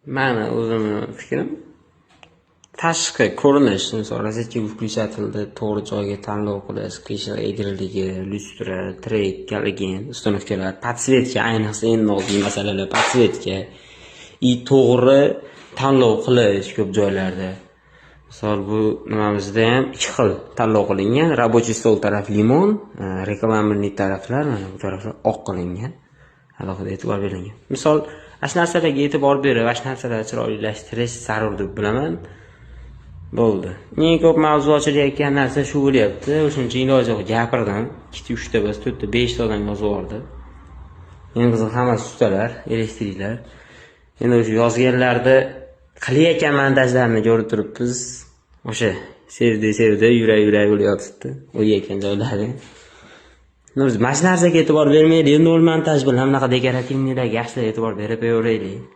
Mani o'zimni fikrim tashqi ko'rinish, misol razvedka включателda to'g'ri joyga tanlov qilish, qiyshiliq egriligi, lyustra, trek, galogen, ustanovkalar, podsvetka, ayniqsa endi oddiy masalalar podsvetka и to'g'ri tanlov qilish ko'p joylarda. Misol bu nimamizda ham ikki xil tanlov qilingan. Рабочий stol taraf limon, reklamный taraflar mana bu taraflar oq qilingan. Alohida e'tibor berilgan. Misol shu narsalarga e'tibor berib, shu narsalarni chiroylilashtirish zarur deb bilaman. Bo'ldi. Eng ko'p mavzu ochilayotgan narsa shu bo'lyapti. O'shuncha iloji yo'q gapirdim. 2 3 ta bas, 4 ta, 5 ta odam yozib yubordi. Endi qiziq hammasi ustalar, elektriklar. Endi o'sha yozganlarda qilayotgan montajlarni ko'rib turibmiz. O'sha sevdi, yurak bo'lyapti. O'ylayotgan joylari. Biz mana shu narsaga e'tibor bermaylik, endi montaj bilan bunaqa dekorativniylariga yaxshilab e'tibor berib qo'yaylik.